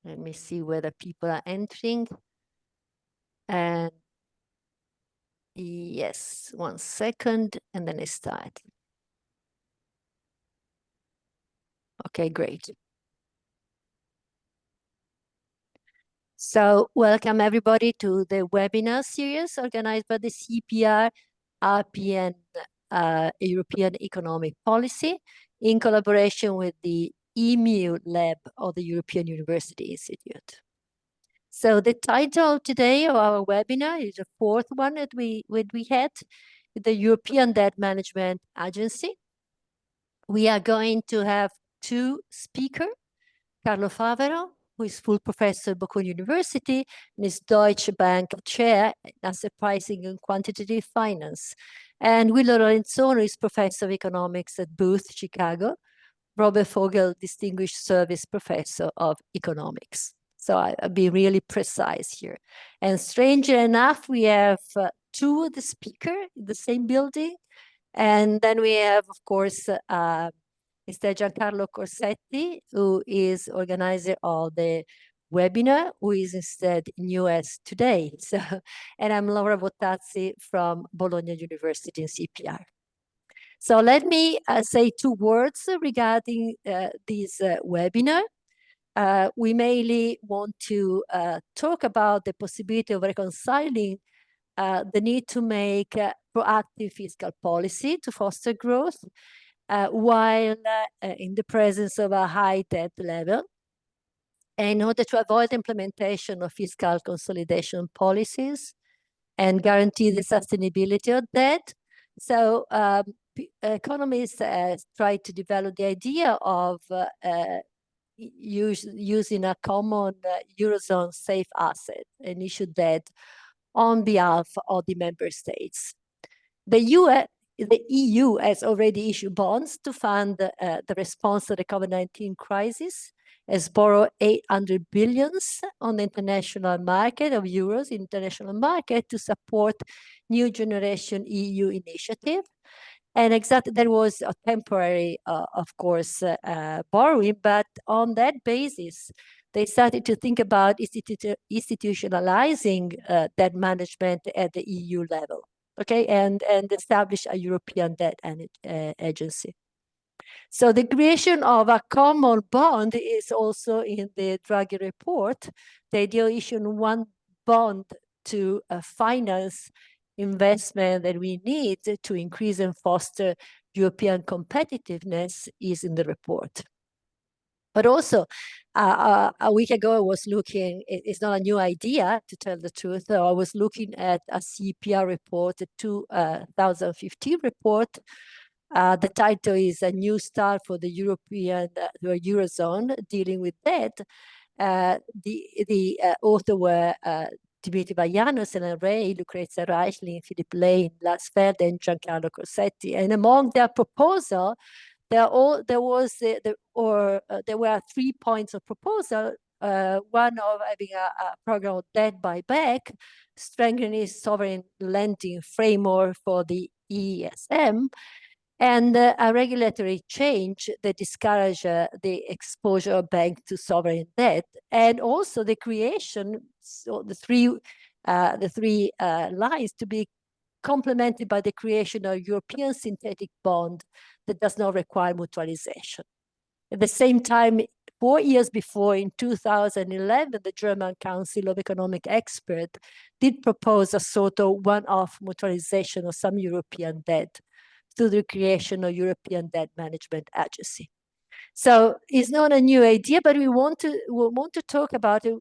Let me see whether people are entering. And yes, 1 second, and then I start. Okay, great. So welcome everybody to the webinar series organized by the CEPR RPN European Economic Policy in collaboration with the EMU Lab of the European University Institute. So the title today of our webinar is the fourth one that we had, the European Debt Management Agency. We are going to have two speakers, Carlo Favero, who is full professor at Bocconi University and is Deutsche Bank chair in asset pricing and quantitative finance. And Guido Lorenzoni is professor of economics at Booth, Chicago. Robert Fogel, distinguished service professor of economics. So I'll be really precise here. And strangely enough, we have two of the speakers in the same building. And then we have, of course, Mr. Giancarlo Corsetti, who is organizer of the webinar, who is instead in US today. So, and I'm Laura Bottazzi from Bologna University in CEPR. So let me say two words regarding this webinar. We mainly want to talk about the possibility of reconciling the need to make proactive fiscal policy to foster growth while in the presence of a high debt level, and in order to avoid implementation of fiscal consolidation policies and guarantee the sustainability of debt. So economists try to develop the idea of using a common Eurozone safe asset and issue debt on behalf of the member states. The EU has already issued bonds to fund the response to the COVID-19 crisis, has borrowed 800 billions on the international market of euros, international market, to support new generation EU initiative. And exactly, there was a temporary, of course, borrowing, but on that basis, they started to think about institutionalizing debt management at the EU level, okay, and establish a European debt agency. So the creation of a common bond is also in the Draghi report. The idea of issuing one bond to finance investment that we need to increase and foster European competitiveness is in the report. But also, a week ago, I was looking, it's not a new idea, to tell the truth. I was looking at a CEPR report, a 2015 report. The title is A New Start for the European Eurozone, dealing with debt. The author were Dimitri Vaianos and Ray, Lucrezia Reichling, Philip Lane, Lars Feld, and Giancarlo Corsetti. And among their proposal, there were 3 points of proposal. One of having a program of debt buyback, strengthening sovereign lending framework for the ESM, and a regulatory change that discourage the exposure of banks to sovereign debt, and also the creation, so the three lines to be complemented by the creation of a European synthetic bond that does not require mutualization. At the same time, 4 years before, in 2011, the German Council of Economic Experts did propose a sort of one-off mutualization of some European debt through the creation of European Debt Management Agency. So it's not a new idea, but we want to talk about it,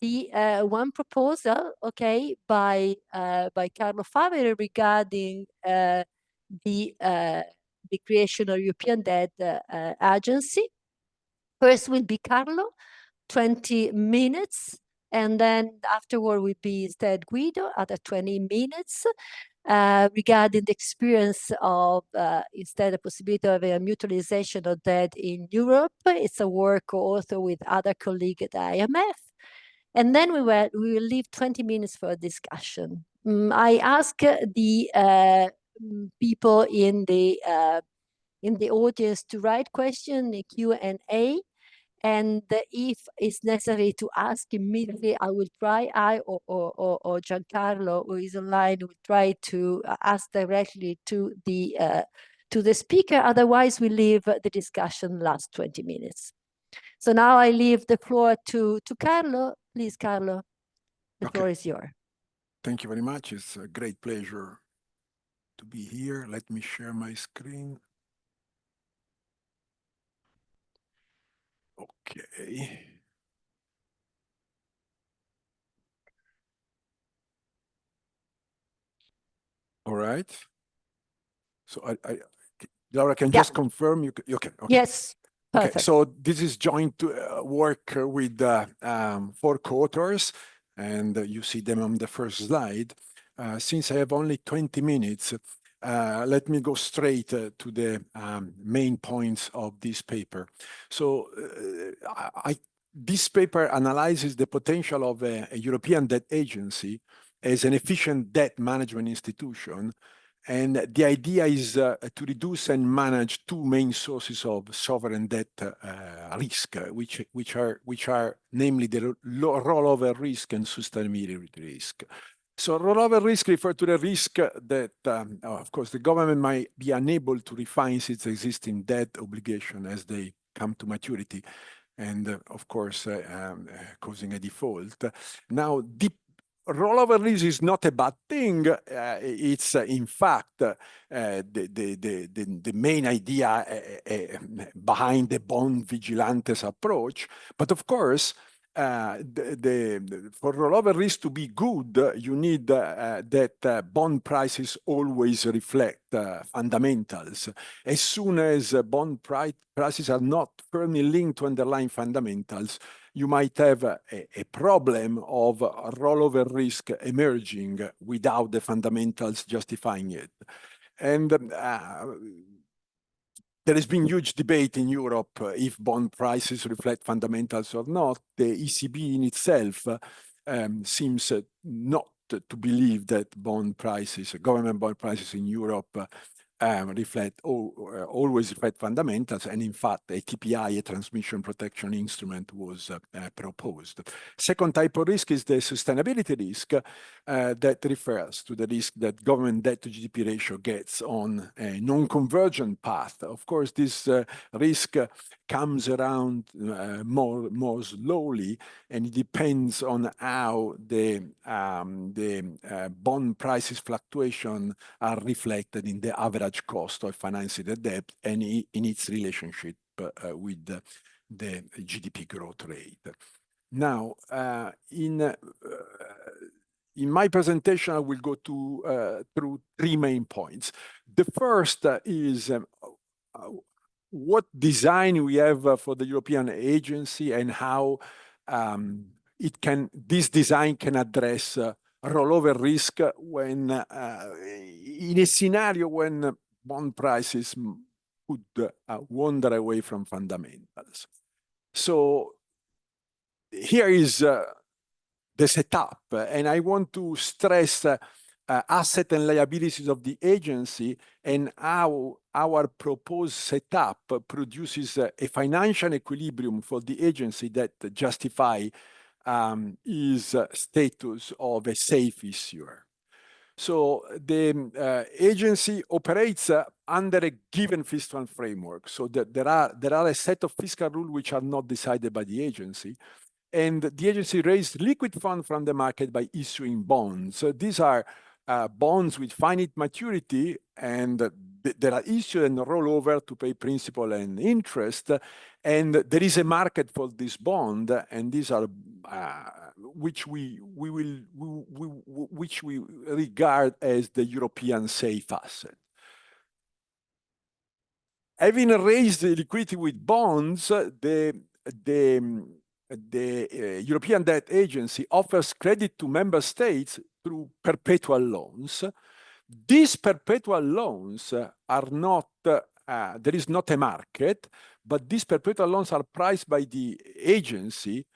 the one proposal, okay, by Carlo Favero regarding the creation of European Debt Agency. First will be Carlo, 20 minutes, and then afterward will be instead Guido, other 20 minutes. Regarding the experience of instead the possibility of a mutualization of debt in Europe. It's a work also with other colleagues at the IMF. And then we will leave 20 minutes for a discussion. I ask the people in the audience to write questions in Q&A, And if it's necessary to ask immediately, I will try, or Giancarlo, who is online, will try to ask directly to the speaker. Otherwise, we leave the discussion last 20 minutes. So now I leave the floor to Carlo. Please, Carlo, the floor is yours. Thank you very much. It's a great pleasure to be here. Let me share my screen. Okay. All right. So Laura, can just confirm you okay. Yes. Perfect. Okay, so this is joint work with 4 co-authors, and you see them on the first slide. Since I have only 20 minutes, let me go straight to the main points of this paper. So this paper analyzes the potential of a European debt agency as an efficient debt management institution. And the idea is to reduce and manage 2 main sources of sovereign debt risk, which are namely the rollover risk and sustainability risk. So rollover risk refers to the risk that, of course, the government might be unable to refinance its existing debt obligation as they come to maturity, and of course, causing a default. Now, rollover risk is not a bad thing. It's in fact the main idea behind the bond vigilantes approach. But of course, for rollover risk to be good, you need that bond prices always reflect fundamentals. As soon as bond prices are not firmly linked to underlying fundamentals, you might have a problem of rollover risk emerging without the fundamentals justifying it. And there has been huge debate in Europe if bond prices reflect fundamentals or not. The ECB in itself seems not to believe that government bond prices in Europe always reflect fundamentals, and in fact, a TPI, a transmission protection instrument, was proposed. Second type of risk is the sustainability risk that refers to the risk that government debt to GDP ratio gets on a non-convergent path. Of course, this risk comes around more slowly, and it depends on how the bond prices fluctuation are reflected in the average cost of financing the debt and in its relationship with the GDP growth rate. Now, in my presentation, I will go through 3 main points. The first is what design we have for the European agency and how this design can address rollover risk when in a scenario when bond prices could wander away from fundamentals. So here is the setup, and I want to stress asset and liabilities of the agency and how our proposed setup produces a financial equilibrium for the agency that justify its status of a safe issuer. So the agency operates under a given fiscal framework. So that there are a set of fiscal rules which are not decided by the agency. And the agency raised liquid funds from the market by issuing bonds. So these are bonds with finite maturity, and they are issued and roll over to pay principal and interest. And there is a market for this bond, and these are which we regard as the European safe asset. Having raised the liquidity with bonds, the European Debt Agency offers credit to member states through perpetual loans. These perpetual loans are not, there is not a market, but these perpetual loans are priced by the agency,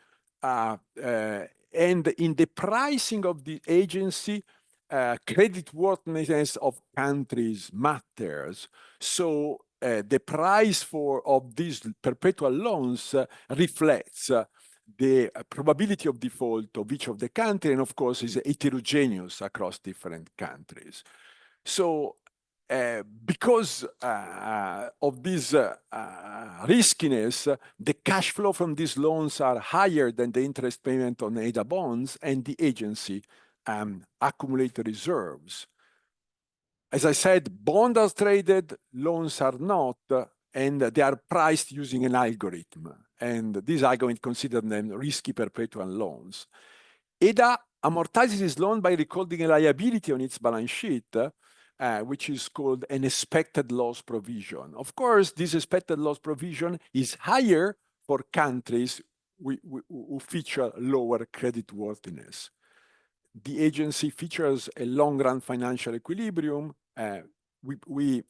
and in the pricing of the agency, creditworthiness of countries matters. So the price of these perpetual loans reflects the probability of default of each of the country, and of course is heterogeneous across different countries. So because of this riskiness, the cash flow from these loans are higher than the interest payment on EDA bonds, and the agency accumulate reserves. As I said, bonds are traded, loans are not, and they are priced using an algorithm. And this algorithm considers them risky perpetual loans. EDA amortizes this loan by recording a liability on its balance sheet, which is called an expected loss provision. Of course, this expected loss provision is higher for countries who feature lower creditworthiness. The agency features a long-run financial equilibrium. We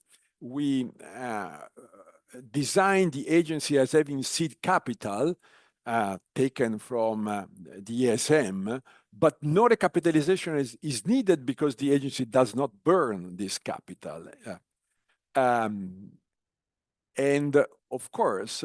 designed the agency as having seed capital taken from the ESM, but no recapitalization is needed because the agency does not burn this capital. And of course,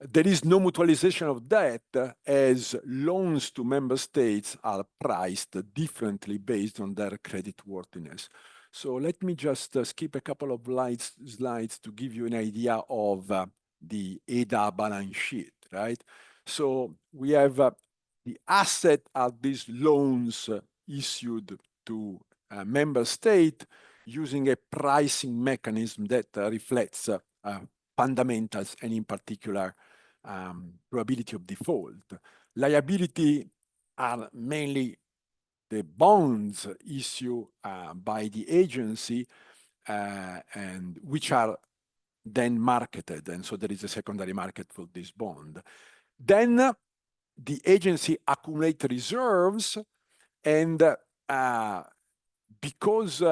there is no mutualization of debt, as loans to member states are priced differently based on their creditworthiness. So let me just skip a couple of slides to give you an idea of the EDA balance sheet, right? So we have the asset are these loans issued to a member state using a pricing mechanism that reflects fundamentals, and in particular, probability of default. Liability are mainly the bonds issued by the agency, and which are then marketed, and so there is a secondary market for this bond. Then the agency accumulates reserves, and because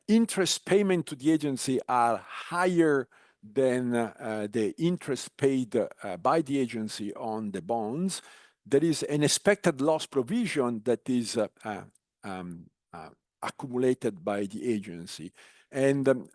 interest payment to the agency are higher than the interest paid by the agency on the bonds, there is an expected loss provision that is accumulated by the agency. And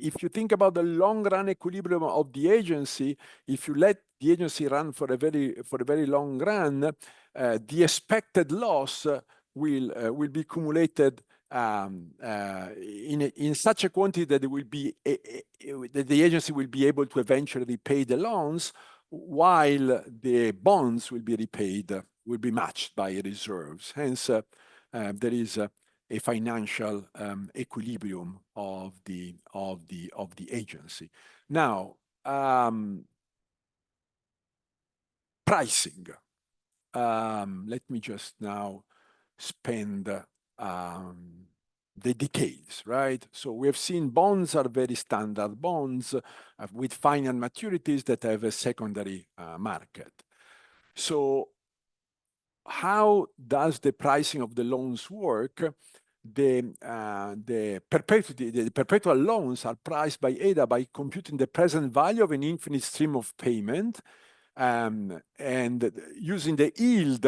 if you think about the long-run equilibrium of the agency, if you let the agency run for a very long run, the expected loss will be accumulated in such a quantity that it will be that the agency will be able to eventually repay the loans, while the bonds will be repaid, will be matched by reserves. Hence, there is a financial equilibrium of the agency. Now, pricing. Let me just now spend the details, right? So we have seen bonds are very standard bonds with final maturities that have a secondary market. So how does the pricing of the loans work? The perpetual loans are priced by EDA by computing the present value of an infinite stream of payment, and using the yield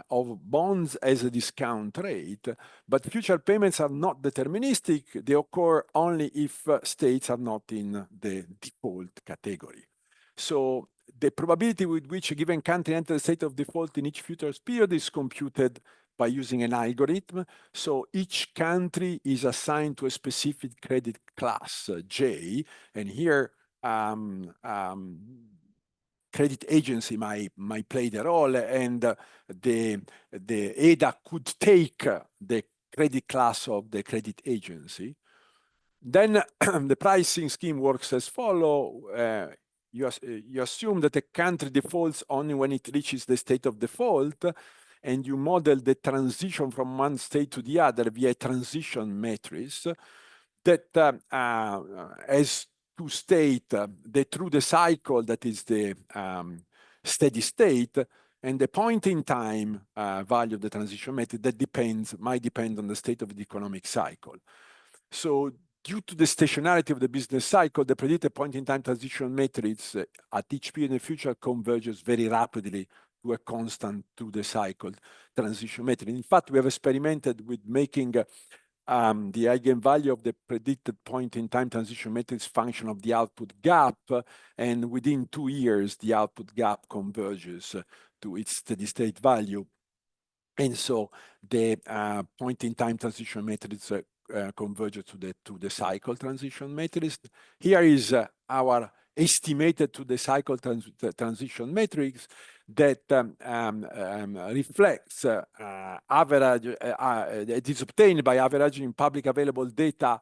of bonds as a discount rate. But future payments are not deterministic. They occur only if states are not in the default category. So the probability with which a given country enters a state of default in each future period is computed by using an algorithm. So each country is assigned to a specific credit class, J, and here credit agency might play the role, and the EDA could take the credit class of the credit agency. Then the pricing scheme works as follows. You assume that a country defaults only when it reaches the state of default, and you model the transition from one state to the other via a transition matrix that has to state through the cycle that is the steady state, and the point in time value of the transition matrix that might depend on the state of the economic cycle. So due to the stationarity of the business cycle, the predicted point in time transition matrix at each period in the future converges very rapidly to a constant through the cycle transition matrix. In fact, we have experimented with making the eigenvalue of the predicted point-in-time transition matrix function of the output gap, and within 2 years, the output gap converges to its steady-state value. And so the point-in-time transition matrix converges to the cycle transition matrix. Here is our estimated to the cycle transition matrix that reflects average. It is obtained by averaging public available data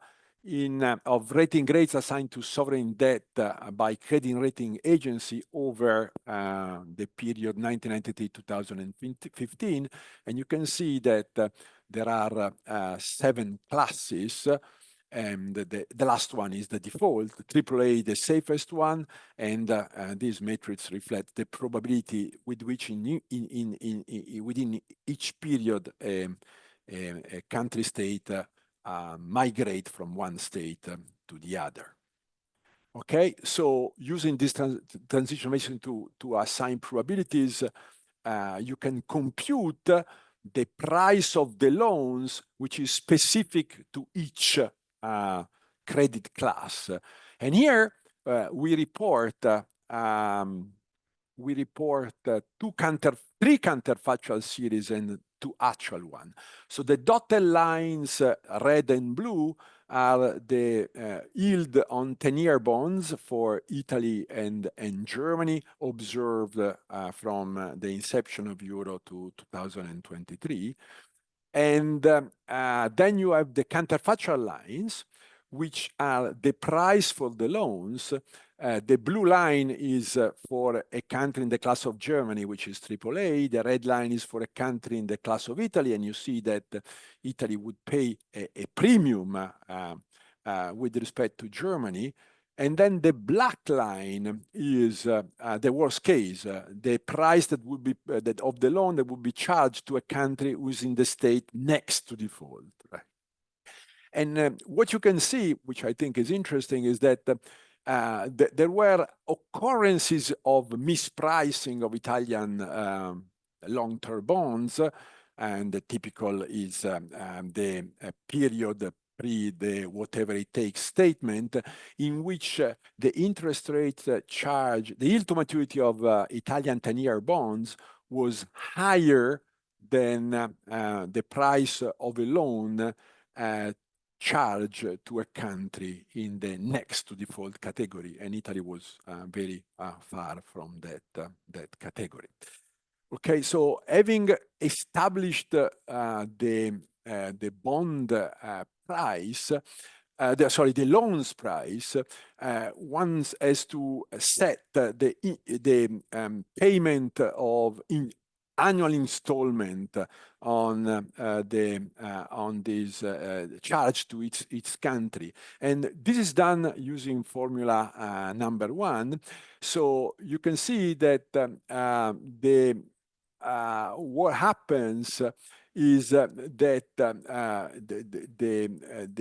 of rating grades assigned to sovereign debt by credit rating agency over the period 1993-2015, and you can see that there are 7 classes. And the last one is the default, AAA, the safest one, and these matrices reflect the probability with which within each period a country state migrate from one state to the other. Okay, so using this transition matrix to assign probabilities, you can compute the price of the loans, which is specific to each credit class. And here we report three counterfactual series and 2 actual ones. So the dotted lines, red and blue, are the yield on 10-year bonds for Italy and Germany observed from the inception of Euro to 2023. And then you have the counterfactual lines, which are the price for the loans. The blue line is for a country in the class of Germany, which is AAA. The red line is for a country in the class of Italy, and you see that Italy would pay a premium with respect to Germany. And then the black line is the worst case, the price that would be of the loan that would be charged to a country who is in the state next to default. Right? And what you can see, which I think is interesting, is that there were occurrences of mispricing of Italian long-term bonds, and the typical is the period pre the whatever it takes statement, in which the interest rate charge, the yield to maturity of Italian 10-year bonds was higher than the price of a loan charge to a country in the next to default category, and Italy was very far from that category. Okay, so having established the bond price, the loans price, one has to set the payment of annual installment on this charge to each country, and this is done using formula number 1. So you can see that what happens is that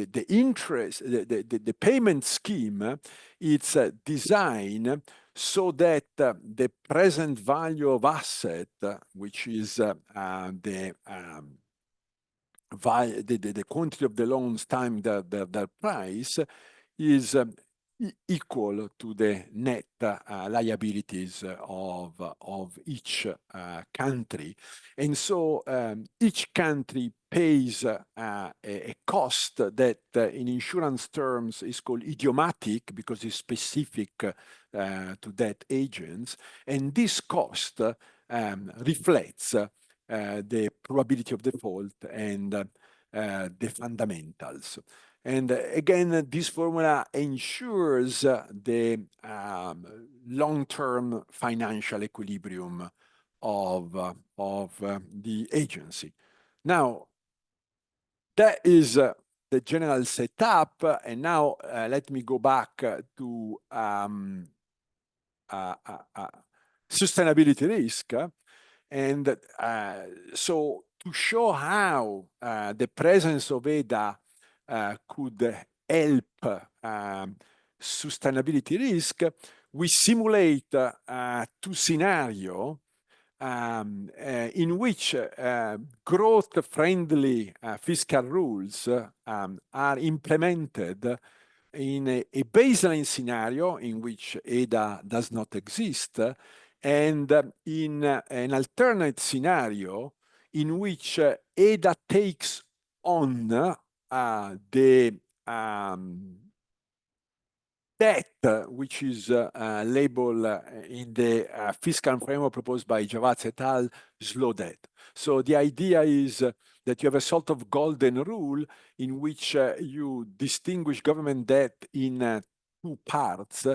the interest, the payment scheme, it's designed so that the present value of asset, which is the quantity of the loans times the price, is equal to the net liabilities of each country. And so each country pays a cost that in insurance terms is called idiomatic because it's specific to that agent. And this cost reflects the probability of default and the fundamentals. And again, this formula ensures the long-term financial equilibrium of the agency. Now, that is the general setup. And now let me go back to sustainability risk. And so to show how the presence of EDA could help sustainability risk, we simulate 2 scenarios in which growth-friendly fiscal rules are implemented in a baseline scenario in which EDA does not exist, and in an alternate scenario in which EDA takes on the debt, which is labeled in the fiscal framework proposed by Giavazzi et al. Slow debt. So the idea is that you have a sort of golden rule in which you distinguish government debt in two parts.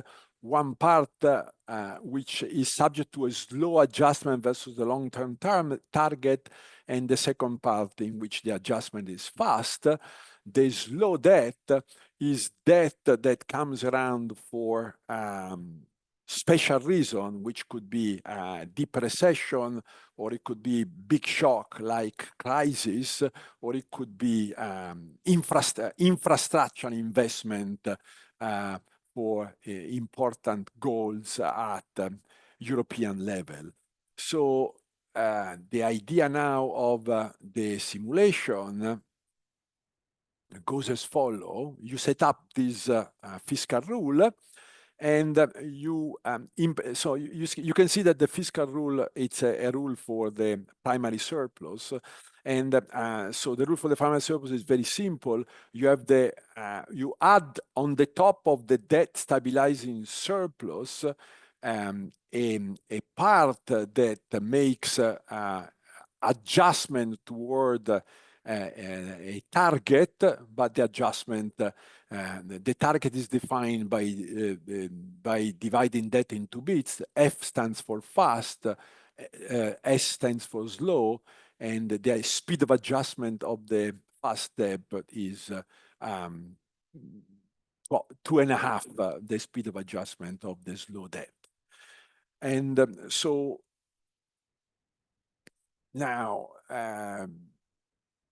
One part which is subject to a slow adjustment versus the long-term target, and the second part in which the adjustment is fast. The slow debt is debt that comes around for special reason, which could be deep recession, or it could be big shock like crisis, or it could be infrastructural investment for important goals at European level. So the idea now of the simulation goes as follows. You set up this fiscal rule, and you can see that the fiscal rule, it's a rule for the primary surplus. And so the rule for the primary surplus is very simple. You have you add on the top of the debt stabilizing surplus a part that makes adjustment toward a target, but the adjustment, the target is defined by dividing debt into bits. F stands for fast, S stands for slow, and the speed of adjustment of the fast debt is 2.5 the speed of adjustment of the slow debt. And so now,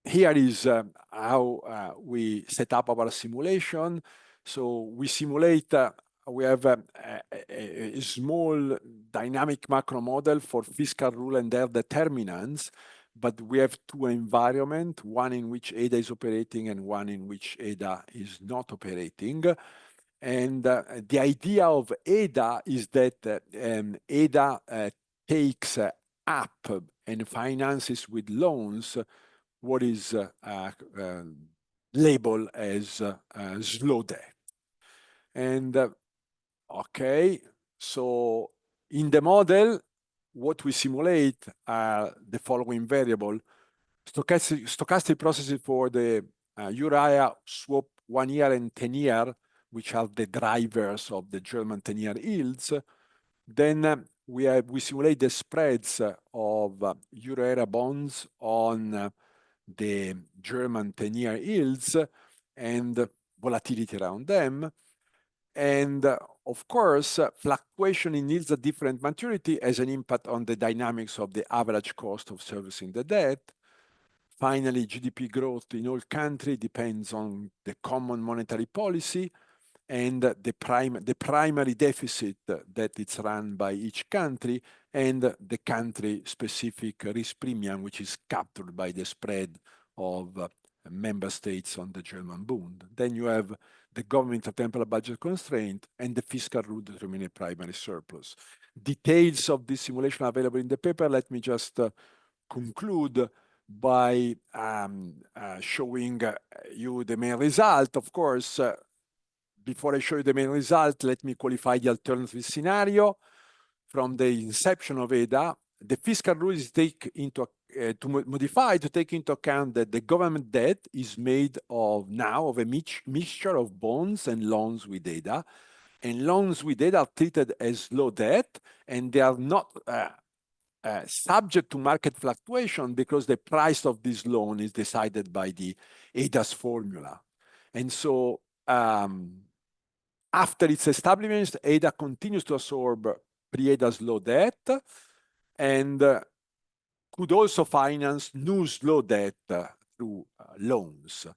here is how we set up our simulation. So we simulate, we have a small dynamic macro model for fiscal rule and their determinants, but we have two environments, one in which EDA is operating and one in which EDA is not operating. And the idea of EDA is that EDA takes up and finances with loans what is labeled as slow debt. And okay, so in the model, what we simulate are the following variable: stochastic processes for the Euro swap 1 year and 10 year, which are the drivers of the German 10-year yields. Then we simulate the spreads of Euro area bonds on the German 10-year yields and volatility around them. And of course, fluctuation in yields at different maturity has an impact on the dynamics of the average cost of servicing the debt. Finally, GDP growth in all countries depends on the common monetary policy and the primary deficit that it's run by each country, and the country-specific risk premium, which is captured by the spread of member states on the German bond. Then you have the government temporal budget constraint and the fiscal rule determining primary surplus. Details of this simulation are available in the paper. Let me just conclude by showing you the main result. Of course, before I show you the main result, let me qualify the alternative scenario. From the inception of EDA, the fiscal rule is modified to take into account that the government debt is made of a mixture of bonds and loans with EDA. And loans with EDA are treated as low debt, and they are not subject to market fluctuation because the price of this loan is decided by the EDA's formula. And so after its establishment, EDA continues to absorb pre-EDA's low debt and could also finance new slow debt through loans.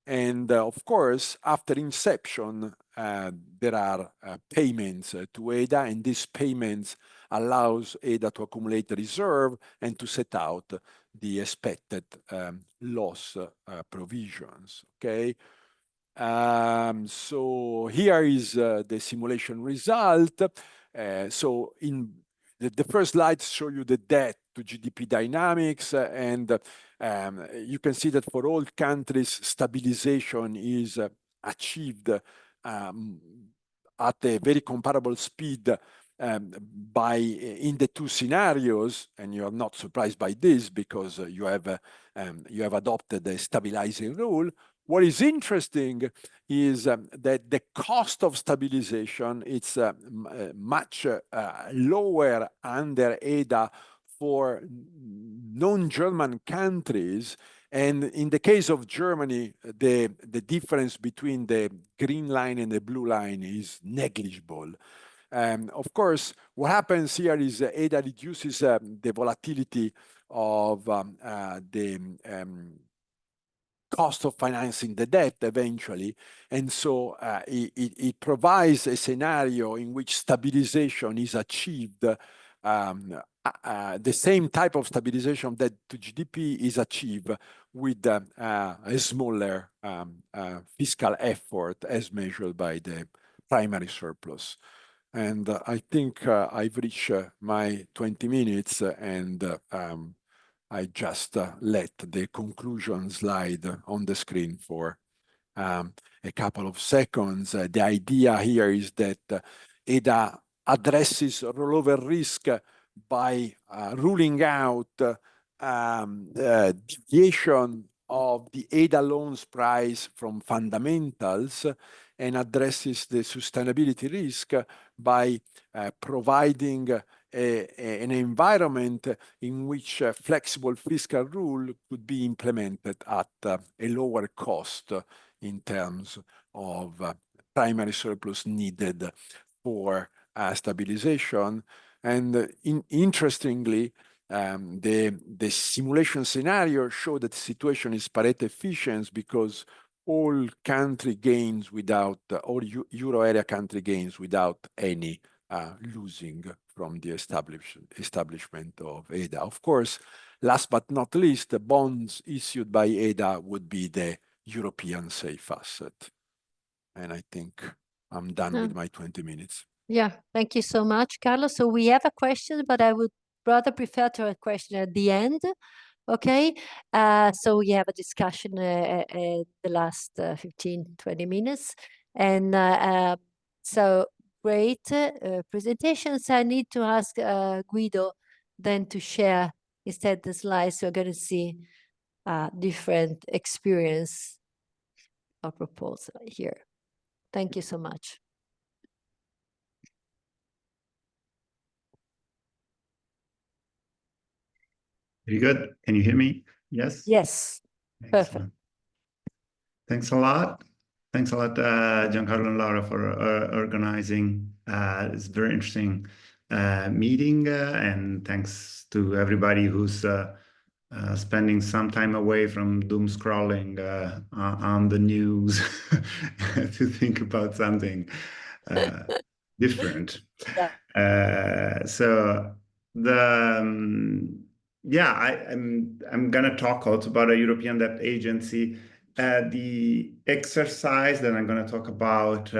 And of course, after inception, there are payments to EDA, and these payments allows EDA to accumulate reserve and to set out the expected loss provisions, okay? So here is the simulation result. So in the first slides show you the debt to GDP dynamics, and you can see that for all countries, stabilization is achieved at a very comparable speed in the two scenarios, and you are not surprised by this because you have adopted a stabilizing rule. What is interesting is that the cost of stabilization is much lower under EDA for non-German countries. And in the case of Germany, the difference between the green line and the blue line is negligible. Of course, what happens here is EDA reduces the volatility of the cost of financing the debt eventually. And so it provides a scenario in which stabilization is achieved. The same type of stabilization that to GDP is achieved with a smaller fiscal effort as measured by the primary surplus. And I think I've reached my 20 minutes, and I just let the conclusion slide on the screen for a couple of seconds. The idea here is that EDA addresses rollover risk by ruling out deviation of the EDA loans price from fundamentals, and addresses the sustainability risk by providing an environment in which a flexible fiscal rule could be implemented at a lower cost in terms of primary surplus needed for stabilization. And interestingly, the simulation scenario showed that the situation is Pareto efficient because all country gains without, all Euro area country gains without any losing from the establishment of EDA. Of course, last but not least, the bonds issued by EDA would be the European safe asset. And I think I'm done with my 20 minutes. Yeah, thank you so much, Carlo. So we have a question, but I would rather prefer to have a question at the end. Okay, so we have a discussion the last 15, 20 minutes. And so great presentations. I need to ask Guido then to share instead the slides. You're going to see different experience of proposal here. Thank you so much. Very good. Can you hear me? Yes? Yes. Excellent. Perfect. Thanks a lot. Thanks a lot, Giancarlo and Laura, for organizing this very interesting meeting. And thanks to everybody who's spending some time away from doom scrolling on the news to think about something different. Yeah. So the I'm gonna talk also about a European Debt Agency. The exercise that I'm gonna talk about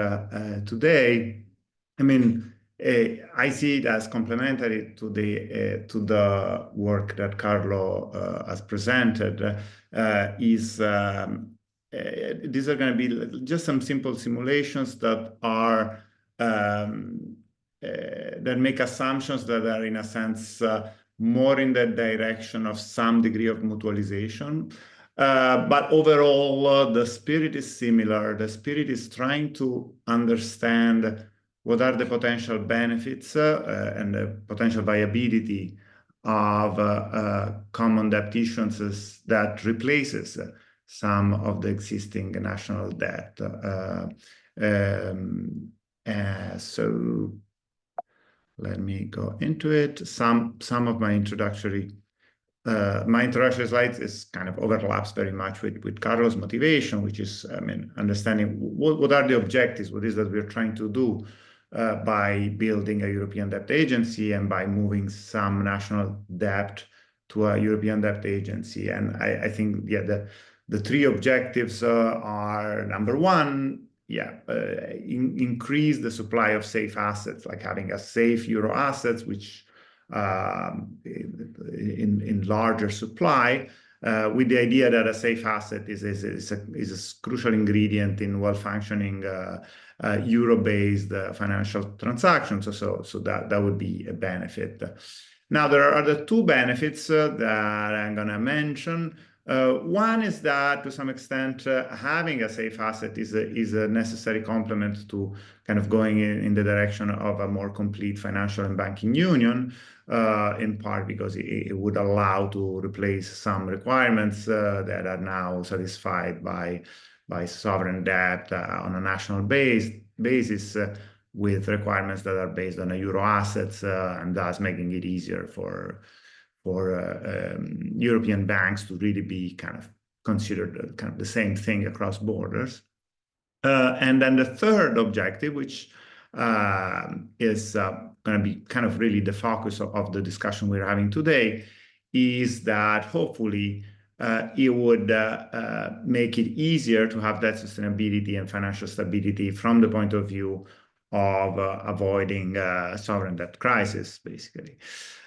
today, I mean, I see it as complementary to the work that Carlo has presented. These are going to be just some simple simulations that are that make assumptions that are in a sense more in the direction of some degree of mutualization. But overall, the spirit is similar. The spirit is trying to understand what are the potential benefits and the potential viability of common debt issuances that replaces some of the existing national debt. So let me go into it. Some of my introductory my introductory slides is kind of overlaps very much with Carlo's motivation, which is, I mean, understanding what are the objectives, what is that we're trying to do by building a European debt agency and by moving some national debt to a European debt agency. And I think, yeah, the three objectives are, number one, increase the supply of safe assets, like having a safe euro assets, which in larger supply, with the idea that a safe asset is a crucial ingredient in well-functioning euro-based financial transactions. So that would be a benefit. Now, there are the two benefits that I'm going to mention. One is that, to some extent, having a safe asset is a necessary complement to kind of going in the direction of a more complete financial and banking union, in part because it would allow to replace some requirements that are now satisfied by sovereign debt on a national basis with requirements that are based on euro assets, and thus making it easier for European banks to really be kind of considered kind of the same thing across borders. And then the third objective, which is going to be kind of really the focus of the discussion we're having today, is that hopefully it would make it easier to have that sustainability and financial stability from the point of view of avoiding sovereign debt crisis, basically.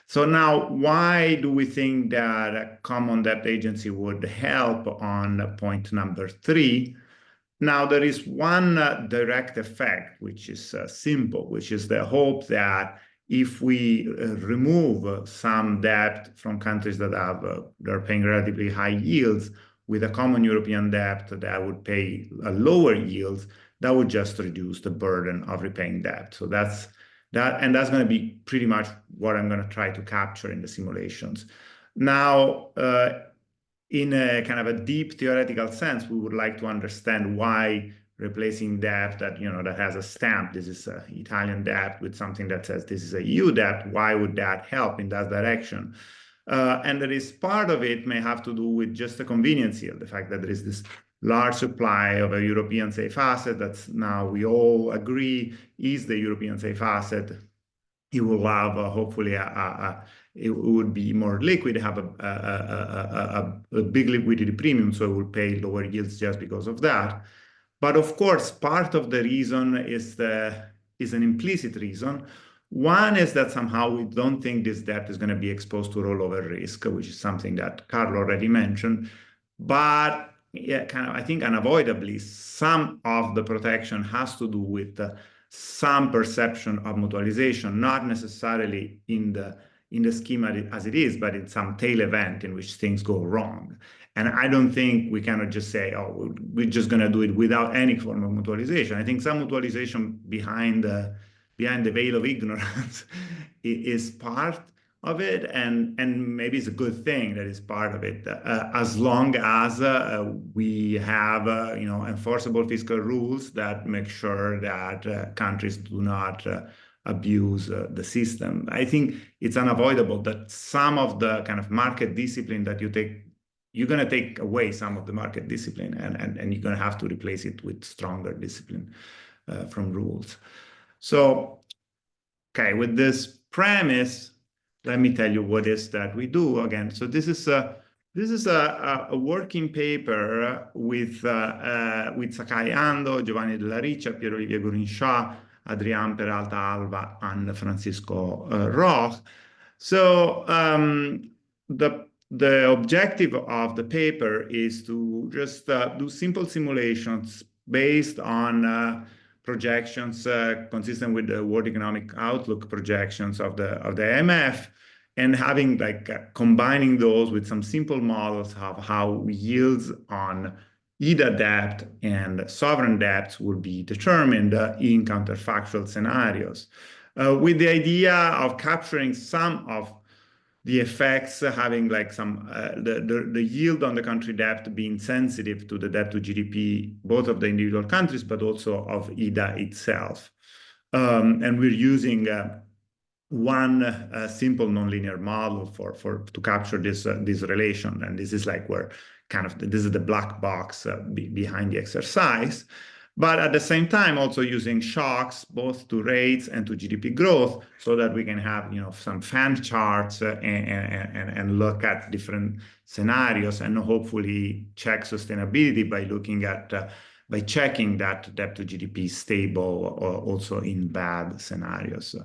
So now, why do we think that a common debt agency would help on point number 3? Now, there is one direct effect, which is simple, which is the hope that if we remove some debt from countries that are paying relatively high yields with a common European debt that would pay a lower yields, that would just reduce the burden of repaying debt. So that's going to be pretty much what I'm going to try to capture in the simulations. Now, in a kind of a deep theoretical sense, we would like to understand why replacing debt that has a stamp, this is Italian debt, with something that says this is a EU debt, why would that help in that direction? And there is part of it may have to do with just the convenience of the fact that there is this large supply of a European safe asset that's now we all agree is the European safe asset. It will have hopefully it would be more liquid, have a big liquidity premium, so it will pay lower yields just because of that. But of course, part of the reason is an implicit reason. One is that somehow we don't think this debt is going to be exposed to rollover risk, which is something that Carlo already mentioned. But yeah, kind of, I think unavoidably, some of the protection has to do with some perception of mutualization, not necessarily in the schema as it is, but in some tail event in which things go wrong. And I don't think we cannot just say, oh, we're just going to do it without any form of mutualization. I think some mutualization behind the veil of ignorance is part of it, and maybe it's a good thing that is part of it, as long as we have enforceable fiscal rules that make sure that countries do not abuse the system. I think it's unavoidable that some of the kind of market discipline that you take, you're going to take away some of the market discipline, and you're going to have to replace it with stronger discipline from rules. So, okay, with this premise, let me tell you what is that we do again. So this is a working paper with Sakai Ando, Giovanni Della Riccia, Pier Olivier Gurinshaw, Adrian Peralta Alba, and Francisco Roch. So the objective of the paper is to just do simple simulations based on projections consistent with the World Economic Outlook projections of the IMF, and having combining those with some simple models of how yields on either debt and sovereign debts will be determined in counterfactual scenarios, with the idea of capturing some of the effects, having some the yield on the country debt being sensitive to the debt to GDP, both of the individual countries, but also of IDA itself. And we're using one simple nonlinear model to capture this relation, and this is like where kind of this is the black box behind the exercise. But at the same time, also using shocks both to rates and to GDP growth, so that we can have some fan charts and look at different scenarios and hopefully check sustainability by looking at by checking that debt to GDP is stable or also in bad scenarios.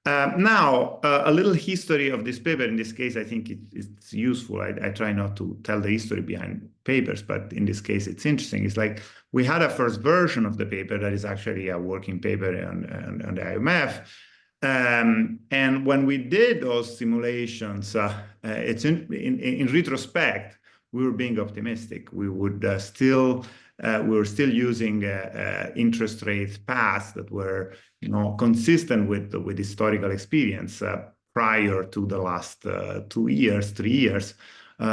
Now, a little history of this paper. In this case, I think it's useful. I try not to tell the history behind papers, but in this case, it's interesting. It's like we had a first version of the paper that is actually a working paper on the IMF. And when we did those simulations, it's in retrospect, we were being optimistic. We would we were still using interest rate paths that were consistent with historical experience prior to the last 2 years, 3 years.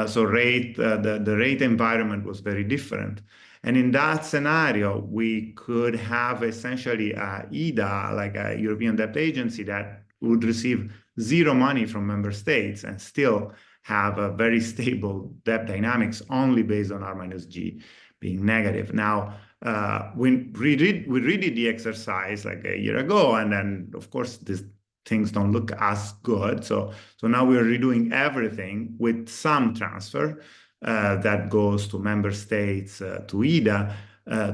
So the rate environment was very different. And in that scenario, we could have essentially EDA, like a European Debt Agency, that would receive zero money from member states and still have a very stable debt dynamics only based on R minus G being negative. Now, we redid the exercise like a year ago, and then of course these things don't look as good. So now we're redoing everything with some transfer that goes to member states to EDA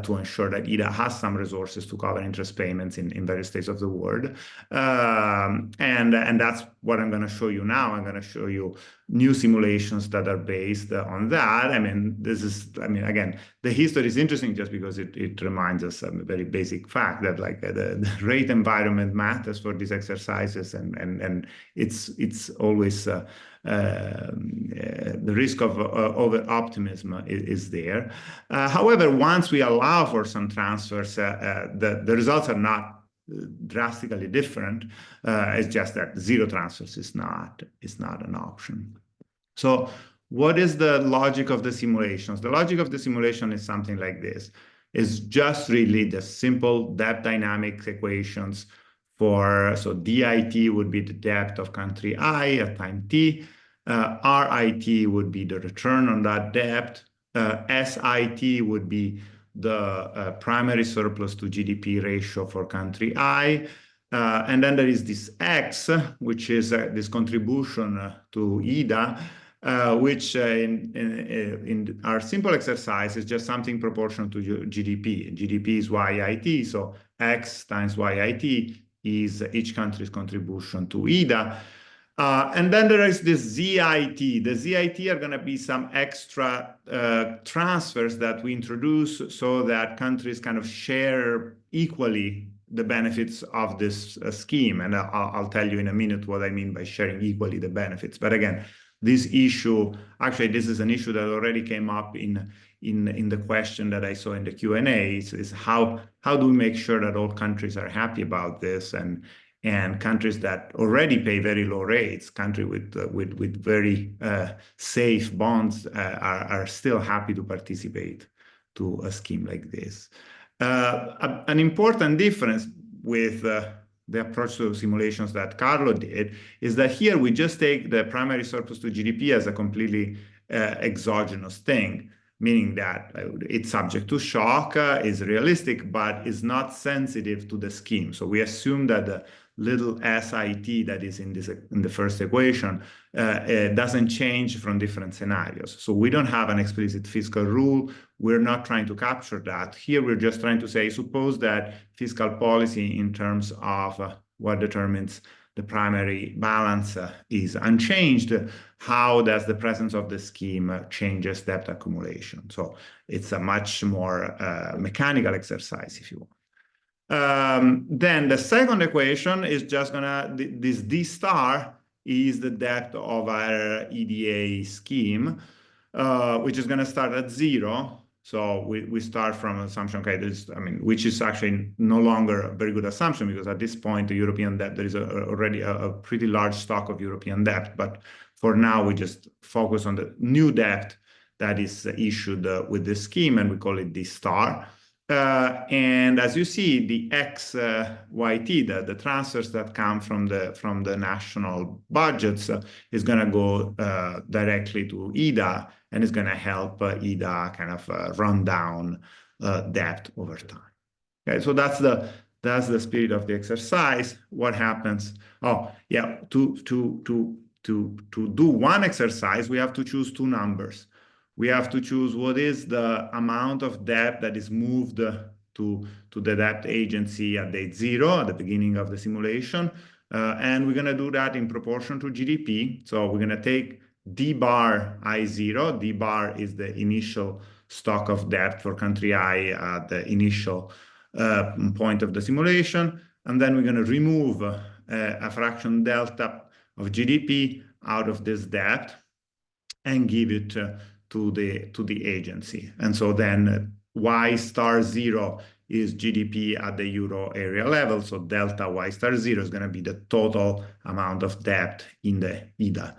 to ensure that EDA has some resources to cover interest payments in various states of the world. And that's what I'm going to show you now. I'm going to show you new simulations that are based on that. I mean, again, the history is interesting just because it reminds us of a very basic fact that like the rate environment matters for these exercises, and it's always the risk of over-optimism is there. However, once we allow for some transfers, the results are not drastically different. It's just that zero transfers is not an option. So what is the logic of the simulations? The logic of the simulation is something like this. It's just really the simple debt dynamics equations so DIT would be the debt of country I at time t. RIT would be the return on that debt. SIT would be the primary surplus to GDP ratio for country I. And then there is this X, which is this contribution to EDA, which in our simple exercise is just something proportional to GDP. GDP is YIT, so X times YIT is each country's contribution to EDA. And then there is this ZIT. The ZIT are going to be some extra transfers that we introduce so that countries kind of share equally the benefits of this scheme. And I'll tell you in a minute what I mean by sharing equally the benefits. But again, this issue, actually, this is an issue that already came up in the question that I saw in the Q&A, is how do we make sure that all countries are happy about this, and countries that already pay very low rates, countries with very safe bonds are still happy to participate to a scheme like this. An important difference with the approach to simulations that Carlo did is that here we just take the primary surplus to GDP as a completely exogenous thing, meaning that it's subject to shock, is realistic, but is not sensitive to the scheme. So we assume that the little SIT that is in the first equation doesn't change from different scenarios. So we don't have an explicit fiscal rule. We're not trying to capture that. Here we're just trying to say, suppose that fiscal policy in terms of what determines the primary balance is unchanged, how does the presence of the scheme changes debt accumulation? So it's a much more mechanical exercise, if you want. Then the second equation is just this D star is the debt of our EDA scheme, which is gonna start at 0. So we start from an assumption, okay, which is actually no longer a very good assumption, because at this point, the European debt, there is already a pretty large stock of European debt. But for now, we just focus on the new debt that is issued with this scheme, and we call it D star. And as you see, the XYT, the transfers that come from the national budgets is going to go directly to IDA, and is going to help IDA kind of run down debt over time. Okay, so that's the spirit of the exercise. What happens? Oh, yeah, to do one exercise, we have to choose two numbers. We have to choose what is the amount of debt that is moved to the debt agency at date 0 at the beginning of the simulation. And we're going to do that in proportion to GDP. So we're going to take D bar I0. D bar is the initial stock of debt for country I at the initial point of the simulation. And then we're going to remove a fraction delta of GDP out of this debt and give it to the agency. And so then Y star 0 is GDP at the euro area level. So delta Y star 0 is going to be the total amount of debt in the IDA.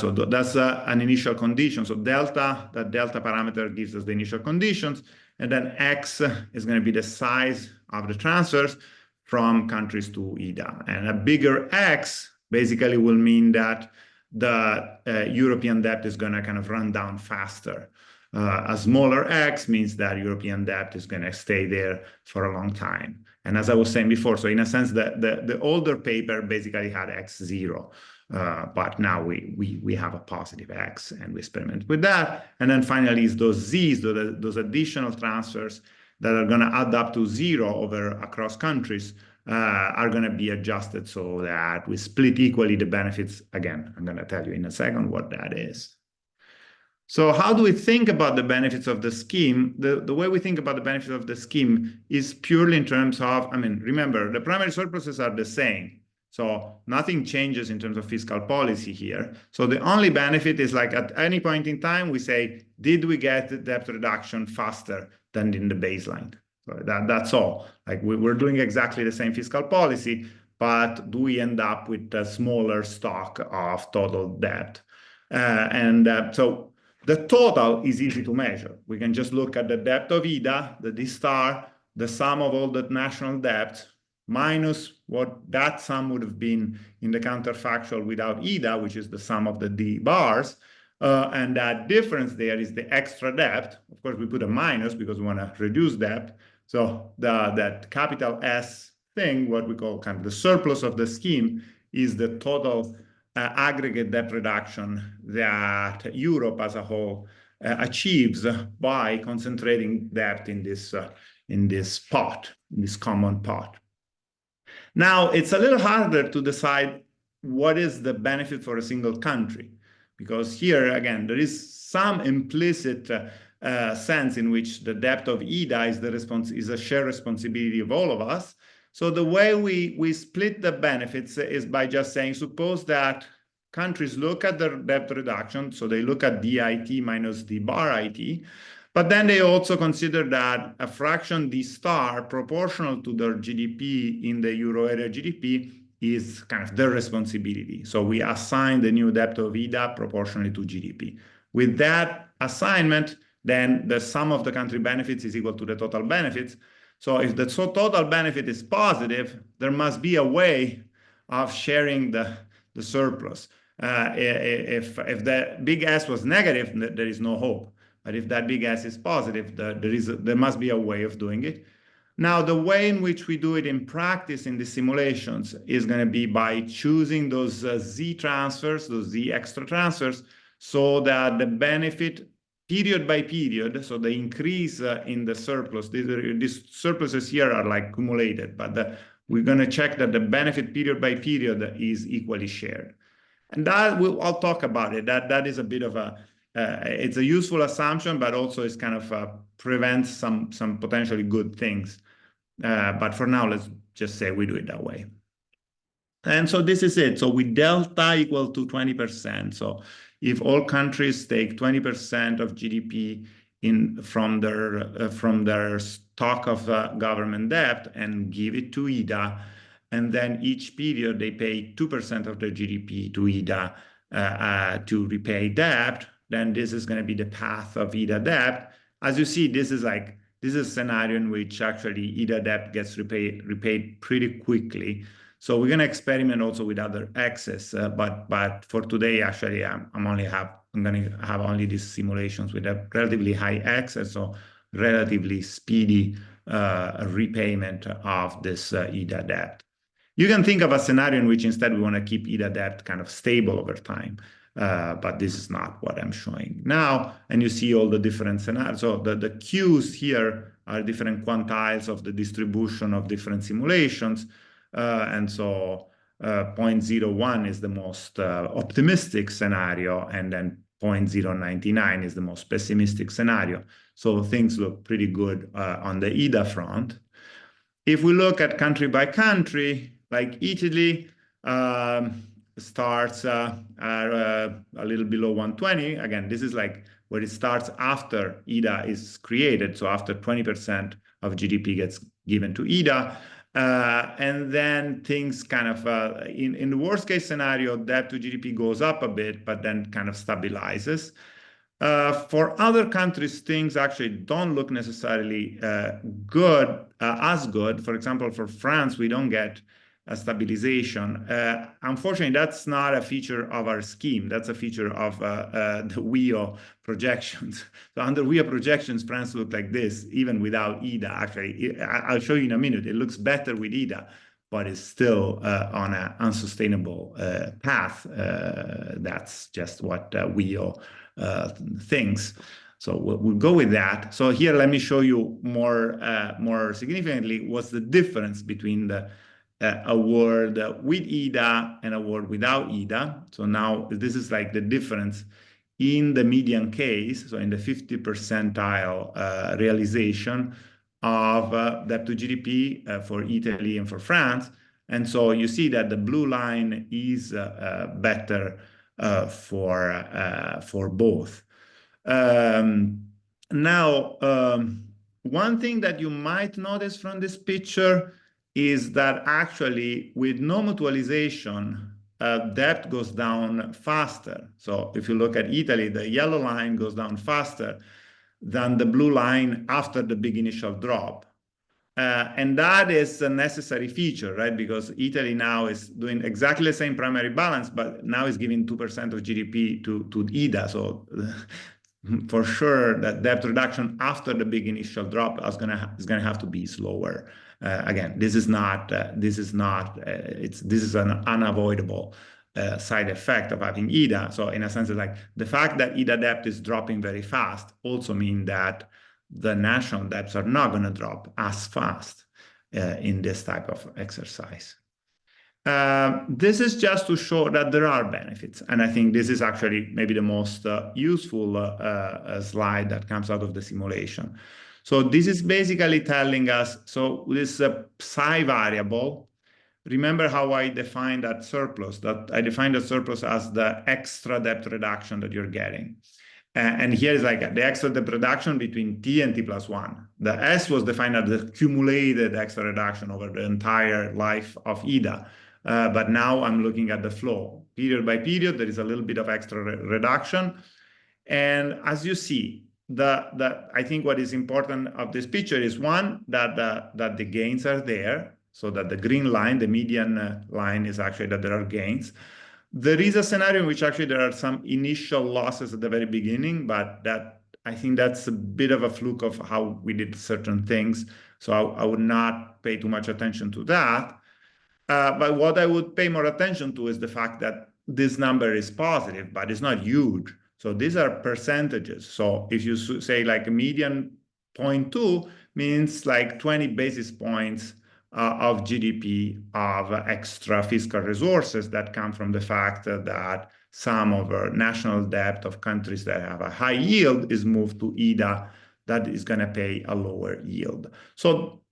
So that's an initial condition. So delta, that delta parameter gives us the initial conditions. And then X is going to be the size of the transfers from countries to IDA. And a bigger X basically will mean that the European debt is going to kind of run down faster. A smaller X means that European debt is going to stay there for a long time. And as I was saying before, so in a sense, the older paper basically had X0. But now we have a positive X, and we experiment with that. And then finally is those Z's, those additional transfers that are going to add up to 0 across countries are going to be adjusted so that we split equally the benefits. Again, I'm going to tell you in a second what that is. So how do we think about the benefits of the scheme? The way we think about the benefits of the scheme is purely in terms of, I mean, remember, the primary surpluses are the same. So nothing changes in terms of fiscal policy here. So the only benefit is like at any point in time, we say, did we get debt reduction faster than in the baseline? So that's all. Like we're doing exactly the same fiscal policy, but do we end up with a smaller stock of total debt? So the total is easy to measure. We can just look at the debt of IDA, the D star, the sum of all the national debt, minus what that sum would have been in the counterfactual without IDA, which is the sum of the D bars. And that difference there is the extra debt. Of course, we put a minus because we want to reduce debt. So that capital S thing, what we call kind of the surplus of the scheme, is the total aggregate debt reduction that Europe as a whole achieves by concentrating debt in this pot, in this common pot. Now, it's a little harder to decide what is the benefit for a single country, because here, again, there is some implicit sense in which the debt of IDA is a shared responsibility of all of us. So the way we split the benefits is by just saying, suppose that countries look at their debt reduction, so they look at DIT minus D bar IT, but then they also consider that a fraction D star proportional to their GDP in the euro area GDP is kind of their responsibility. So we assign the new debt of IDA proportionally to GDP. With that assignment, then the sum of the country benefits is equal to the total benefits. So if the total benefit is positive, there must be a way of sharing the surplus. If the big S was negative, there is no hope. But if that big S is positive, there must be a way of doing it. Now, the way in which we do it in practice in the simulations is going to be by choosing those Z transfers, those Z extra transfers, so that the benefit period by period, so the increase in the surplus, these surpluses here are like accumulated, but we're going to check that the benefit period by period is equally shared. And that I'll talk about it. That is a bit of a, it's a useful assumption, but also it's kind of prevents some potentially good things. But for now, let's just say we do it that way. And so this is it. So with delta equal to 20%. So if all countries take 20% of GDP from their stock of government debt and give it to IDA, and then each period they pay 2% of their GDP to IDA to repay debt, then this is going to be the path of IDA debt. As you see, this is like this is a scenario in which actually IDA debt gets repaid pretty quickly. So we're going to experiment also with other X's, but for today, actually, I'm going to have only these simulations with a relatively high X, and so relatively speedy repayment of this IDA debt. You can think of a scenario in which instead we want to keep IDA debt kind of stable over time, but this is not what I'm showing now. And you see all the different scenarios. So the Qs here are different quantiles of the distribution of different simulations. And so 0.01 is the most optimistic scenario, and then 0.099 is the most pessimistic scenario. So things look pretty good on the IDA front. If we look at country by country, like Italy starts at a little below 120. Again, this is like where it starts after IDA is created. So after 20% of GDP gets given to IDA. And then things kind of, in the worst case scenario, debt to GDP goes up a bit, but then kind of stabilizes. For other countries, things actually don't look necessarily good, as good. For example, for France, we don't get a stabilization. Unfortunately, that's not a feature of our scheme. That's a feature of the WIO projections. So under WIO projections, France looked like this, even without IDA. Actually, I'll show you in a minute. It looks better with IDA, but it's still on an unsustainable path. That's just what WIO thinks. So we'll go with that. So here, let me show you more significantly what's the difference between the award with IDA and award without IDA. So now this is like the difference in the median case, so in the 50th percentile realization of debt to GDP for Italy and for France. And so you see that the blue line is better for both. Now, one thing that you might notice from this picture is that actually with no mutualization, debt goes down faster. So if you look at Italy, the yellow line goes down faster than the blue line after the big initial drop. And that is a necessary feature, right? Because Italy now is doing exactly the same primary balance, but now is giving 2% of GDP to IDA. So for sure, that debt reduction after the big initial drop is gonna have to be slower. Again, this is an unavoidable side effect of having IDA. So in a sense, it's like the fact that IDA debt is dropping very fast also means that the national debts are not going to drop as fast in this type of exercise. This is just to show that there are benefits. And I think this is actually maybe the most useful slide that comes out of the simulation. So this is basically telling us, so this psi variable, remember how I defined that surplus, that I defined the surplus as the extra debt reduction that you're getting. And here is like the extra debt reduction between T and T plus 1. The S was defined as the cumulated extra reduction over the entire life of IDA. But now I'm looking at the flow. Period by period, there is a little bit of extra reduction. And as you see, I think what is important of this picture is one, that the gains are there. So that the green line, the median line, is actually that there are gains. There is a scenario in which actually there are some initial losses at the very beginning, but I think that's a bit of a fluke of how we did certain things. So I would not pay too much attention to that. But what I would pay more attention to is the fact that this number is positive, but it's not huge. So these are percentages. So if you say like a median 0.2 means like 20 basis points of GDP of extra fiscal resources that come from the fact that some of our national debt of countries that have a high yield is moved to IDA that is going to pay a lower yield. So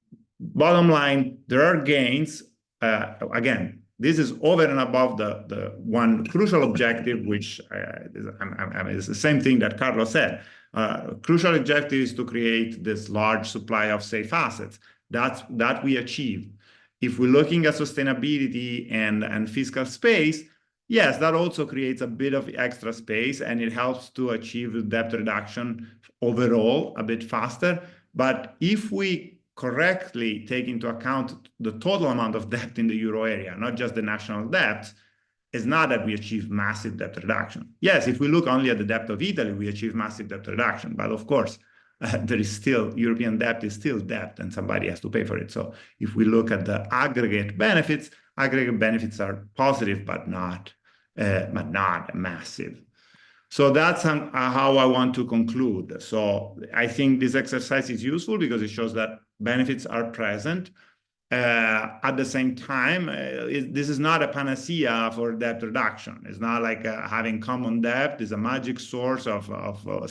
bottom line, there are gains. Again, this is over and above the one crucial objective, which is the same thing that Carlo said. Crucial objective is to create this large supply of safe assets. That we achieve. If we're looking at sustainability and fiscal space, yes, that also creates a bit of extra space, and it helps to achieve debt reduction overall a bit faster. But if we correctly take into account the total amount of debt in the euro area, not just the national debt, it's not that we achieve massive debt reduction. Yes, if we look only at the debt of Italy, we achieve massive debt reduction. But of course, there is still, European debt is still debt and somebody has to pay for it. So if we look at the aggregate benefits are positive, but not massive. So that's how I want to conclude. So I think this exercise is useful because it shows that benefits are present. At the same time, this is not a panacea for debt reduction. It's not like having common debt is a magic source of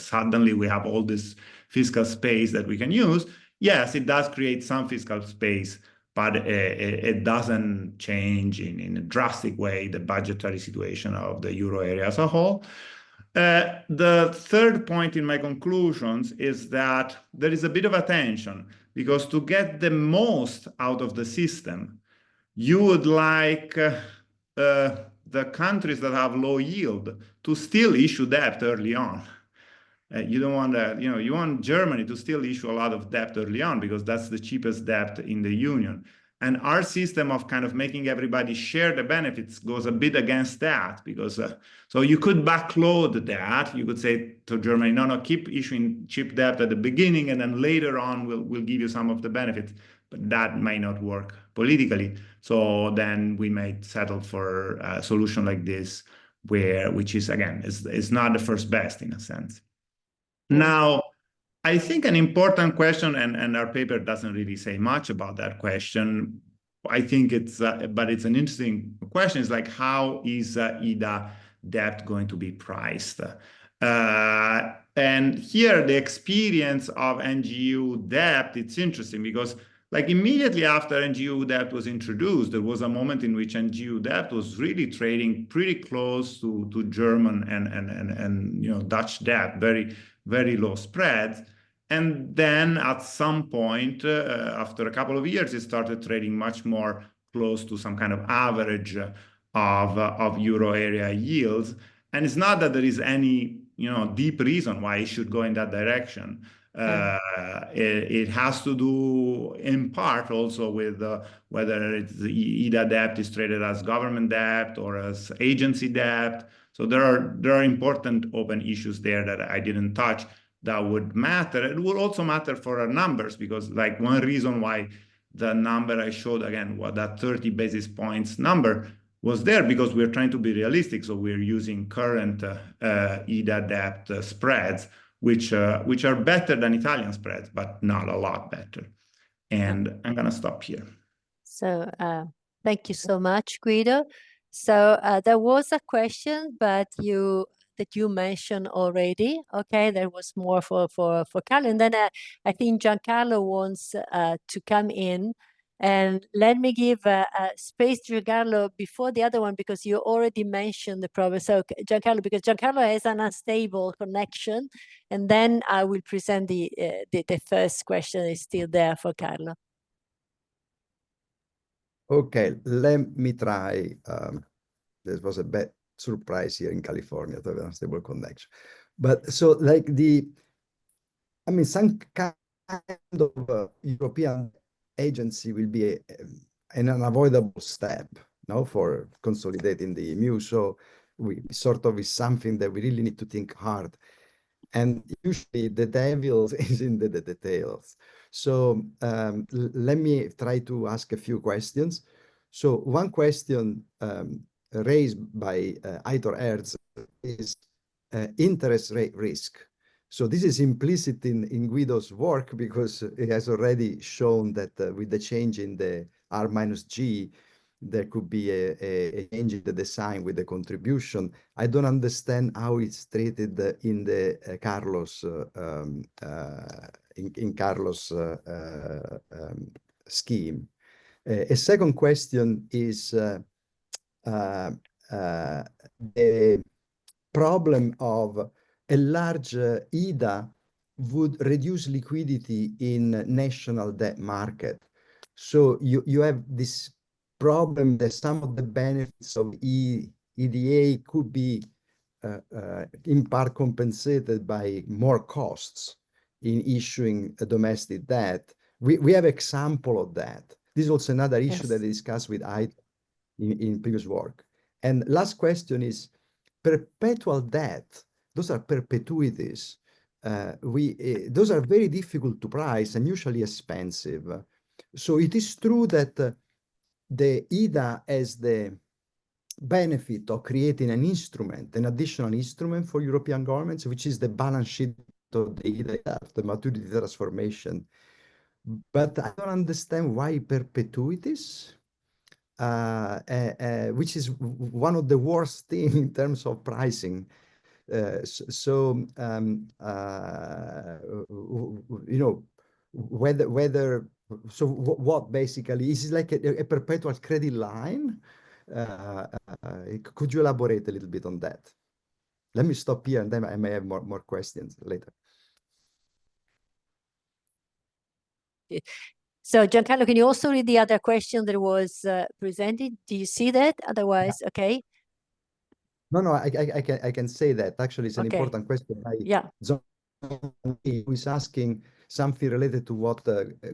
suddenly we have all this fiscal space that we can use. Yes, it does create some fiscal space, but it doesn't change in a drastic way the budgetary situation of the euro area as a whole. The third point in my conclusions is that there is a bit of a tension, because to get the most out of the system, you would like the countries that have low yield to still issue debt early on. You don't want that, you want Germany to still issue a lot of debt early on because that's the cheapest debt in the union. And our system of kind of making everybody share the benefits goes a bit against that, because so you could backload that. You could say to Germany, no, keep issuing cheap debt at the beginning, and then later on we'll give you some of the benefits. But that might not work politically. So then we might settle for a solution like this, which is, again, is not the first best in a sense. Now, I think an important question, and our paper doesn't really say much about that question. I think but it's an interesting question. It's like, how is IDA debt going to be priced? And here, the experience of NGU debt, it's interesting because, like, immediately after NGU debt was introduced, there was a moment in which NGU debt was really trading pretty close to German and Dutch debt, very, very low spreads. And then at some point, after a couple of years, it started trading much more close to some kind of average of euro area yields. And it's not that there is any deep reason why it should go in that direction. It has to do in part also with whether it's the IDA debt is traded as government debt or as agency debt. So there are important open issues there that I didn't touch that would matter. It would also matter for our numbers, because like one reason why the number I showed, again, that 30 basis points number was there, because we're trying to be realistic. So we're using current IDA debt spreads, which are better than Italian spreads, but not a lot better. And I'm going to stop here. So thank you so much, Guido. So there was a question, but that you mentioned already. Okay, there was more for Carlo. And then I think Giancarlo wants to come in. And let me give space to Giancarlo before the other one, because you already mentioned the problem. So Giancarlo, because Giancarlo has an unstable connection, and then I will present the first question is still there for Carlo. Okay, let me try. This was a bad surprise here in California to have an unstable connection. But so like some kind of European agency will be an unavoidable step for consolidating the EMU. So we sort of is something that we really need to think hard. And usually the devil is in the details. So let me try to ask a few questions. So one question raised by Aitor Herz is interest rate risk. So this is implicit in Guido's work, because it has already shown that with the change in the R minus G, there could be a change in the design with the contribution. I don't understand how it's treated in the Carlo's Carlo's scheme. A second question is the problem of a large IDA would reduce liquidity in national debt market. So you have this problem that some of the benefits of EDA could be in part compensated by more costs in issuing a domestic debt. We have example of that. This is also another issue that I discussed with I in previous work. And last question is perpetual debt. Those are perpetuities. Those are very difficult to price and usually expensive. So it is true that the IDA has the benefit of creating an instrument, an additional instrument for European governments, which is the balance sheet of the IDA, the maturity transformation. But I don't understand why perpetuities, which is one of the worst things in terms of pricing. You know, what basically is it like a perpetual credit line? Could you elaborate a little bit on that? Let me stop here, and then I may have more questions later. So Giancarlo, can you also read the other question that was presented? Do you see that? Otherwise, okay. No, I can say that. Actually, it's an important question. Who is asking something related to what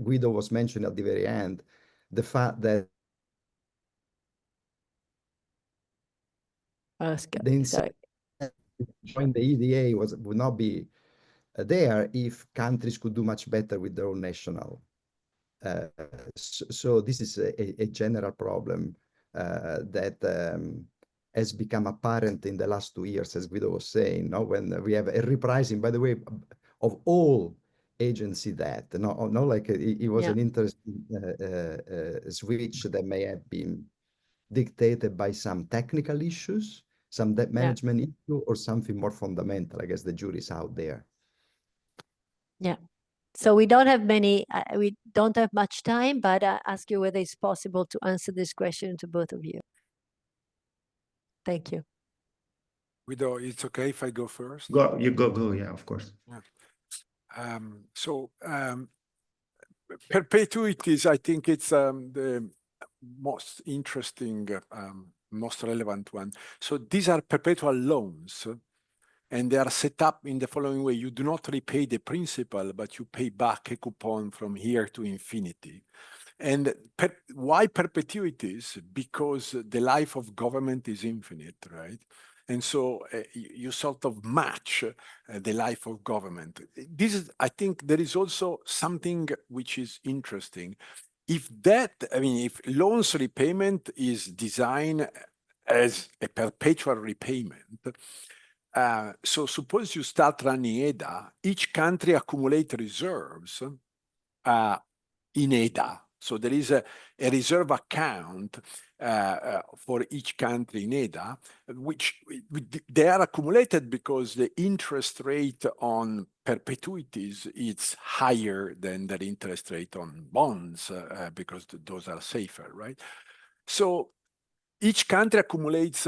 Guido was mentioning at the very end, the fact that join the EDA would not be there if countries could do much better with their own national. So this is a general problem that has become apparent in the last 2 years, as Guido was saying, no? When we have a repricing, by the way, of all agency debt, like it was an interesting switch that may have been dictated by some technical issues, some debt management issue, or something more fundamental. I guess the jury's out there. Yeah. So we don't have much time, but I ask you whether it's possible to answer this question to both of you. Thank you. Guido, it's okay if I go first? Go, yeah, of course. Yeah. Perpetuities, I think it's the most interesting, most relevant one. So these are perpetual loans, and they are set up in the following way. You do not repay the principal, but you pay back a coupon from here to infinity. And why perpetuities? Because the life of government is infinite, right? And so you sort of match the life of government. This is, I think there is also something which is interesting. If loans repayment is designed as a perpetual repayment, so suppose you start running EDA, each country accumulates reserves in EDA. So there is a reserve account for each country in EDA, which they are accumulated because the interest rate on perpetuities is higher than the interest rate on bonds because those are safer, right? So each country accumulates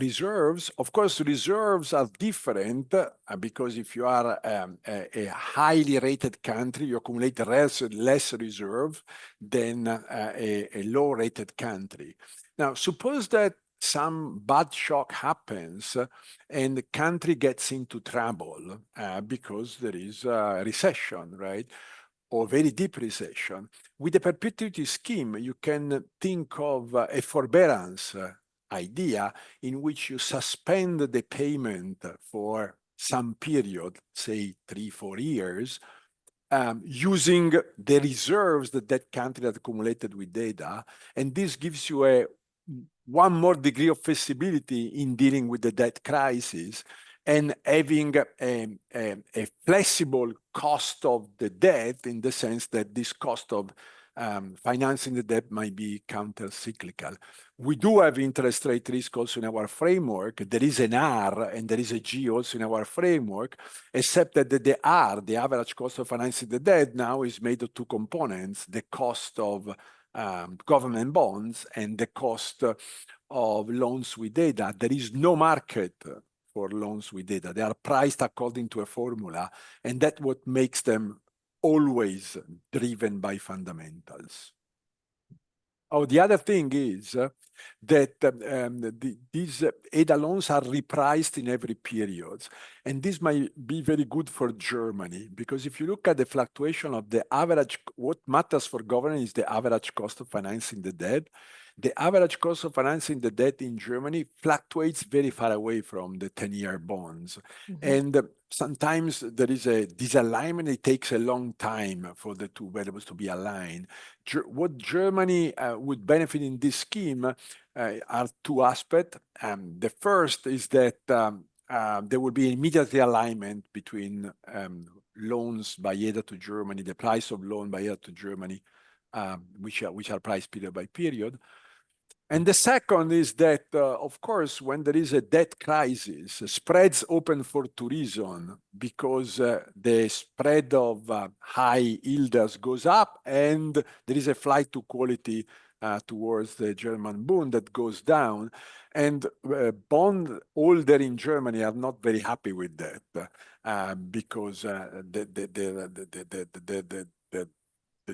reserves. Of course, reserves are different because if you are a highly rated country, you accumulate less reserve than a low-rated country. Now, suppose that some bad shock happens and the country gets into trouble because there is a recession, right? Or very deep recession. With the perpetuity scheme, you can think of a forbearance idea in which you suspend the payment for some period, say 3-4 years, using the reserves that that country had accumulated with data. And this gives you one more degree of flexibility in dealing with the debt crisis and having a flexible cost of the debt in the sense that this cost of financing the debt might be counter-cyclical. We do have interest rate risk also in our framework. There is an R and there is a G also in our framework, except that the R, the average cost of financing the debt, now is made of 2 components, the cost of government bonds and the cost of loans with data. There is no market for loans with data. They are priced according to a formula, and that's what makes them always driven by fundamentals. Oh, the other thing is that these EDA loans are repriced in every period. And this might be very good for Germany, because if you look at the fluctuation of the average, what matters for government is the average cost of financing the debt. The average cost of financing the debt in Germany fluctuates very far away from the 10-year bonds. And sometimes there is a disalignment. It takes a long time for the two variables to be aligned. What Germany would benefit in this scheme are two aspects. The first is that there will be immediate alignment between loans by EDA to Germany, the price of loan by EDA to Germany, which are priced period by period. And the second is that, of course, when there is a debt crisis, spreads open for tourism because the spread of high yielders goes up and there is a flight to quality towards the German bond that goes down. And bond holders in Germany are not very happy with that because the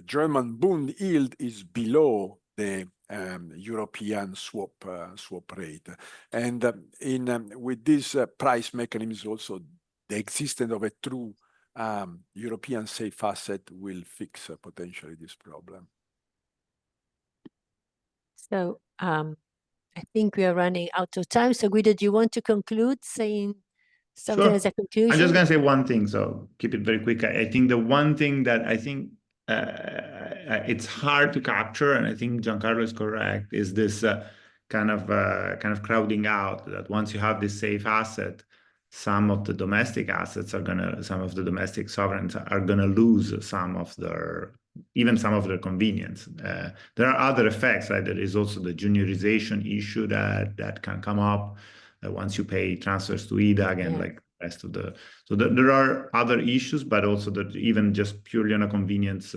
German bond yield is below the European swap rate, and with this price mechanism, also the existence of a true European safe asset will fix potentially this problem. So I think we are running out of time. So Guido, do you want to conclude saying something as a conclusion? I'm just going to say one thing, so keep it very quick. I think the one thing that I think it's hard to capture, and I think Giancarlo is correct, is this kind of crowding out that once you have this safe asset, some of the domestic assets are some of the domestic sovereigns are gonna lose some of their convenience. There are other effects, right? There is also the juniorization issue that can come up once you pay transfers to EDA again, like rest of the, so there are other issues, but also that even just purely on a convenience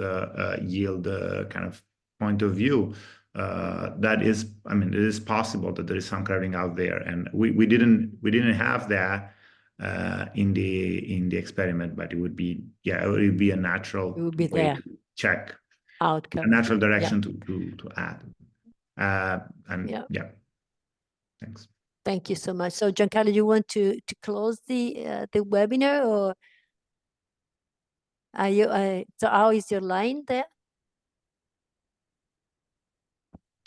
yield kind of point of view, that is, I mean, it is possible that there is some crowding out there, and we didn't have that in the experiment, but it would be it would be a natural way to check outcome, a natural direction to add, and thanks. Thank you so much. So Giancarlo, you want to close the webinar, or are you? So how is your line there?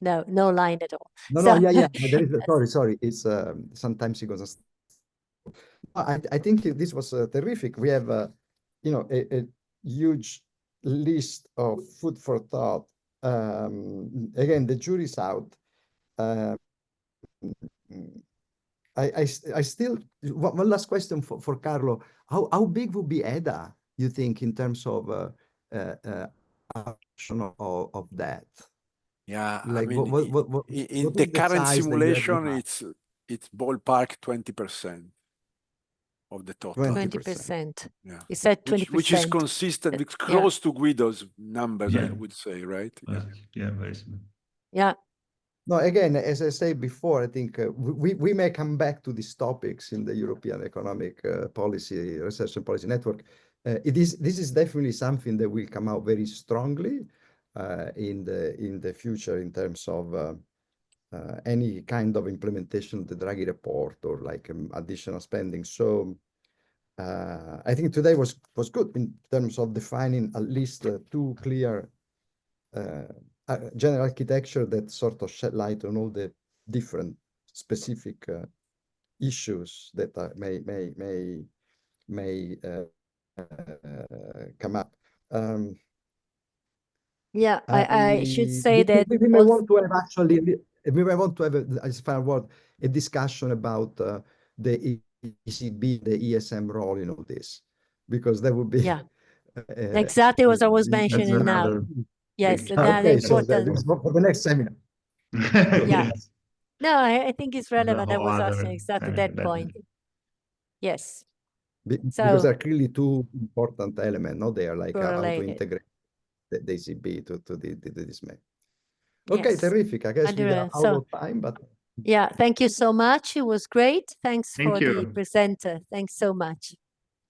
No line at all. No, yeah. There is sorry. It's sometimes it goes. I think this was terrific. We have a huge list of food for thought. Again, the jury's out. I still, one last question for Carlo. How big would be EDA, you think, in terms of action of that? Yeah, like, I mean, what in the current simulation, it's ballpark 20% of the total. 20%. Yeah. You said 20%. Which is consistent, it's close to Guido's numbers, I would say, right? Yeah, very similar. Yeah. No, again, as I said before, I think we may come back to these topics in the European Economic Policy Research and Policy Network. This is definitely something that will come out very strongly in the future in terms of any kind of implementation of the Draghi report or like additional spending. So I think today was good in terms of defining at least two clear general architecture that sort of shed light on all the different specific issues that may come up. I should say that we may want to have actually, we may want to have as final word, a discussion about the ECB, the ESM role in all this, because that would be exactly what I was mentioning now. Yes, okay, so that is for the next seminar. Yes. No, I think it's relevant. I was asking exactly that point. Yes. Because there are clearly two important elements, no? They are like how to integrate the ECB to this man. Okay, yes. terrific. I guess we are out of time, but yeah, thank you so much. It was great. Thanks Thank for you. the presenter. Thanks so much.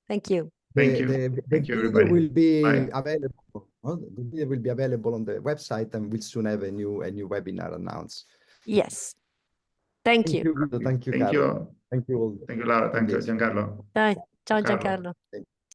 Thank you. Thank you. The Thank you, video everybody. will be Bye. available Well, the video will be available on the website, and we'll soon have a new webinar announced. Yes. Thank you. Guido. Thank you, Thank Carlo. you. Thank you all. Thank you, Laura. Thank you, Yes. Giancarlo. Ciao, Carlo. Giancarlo. Thank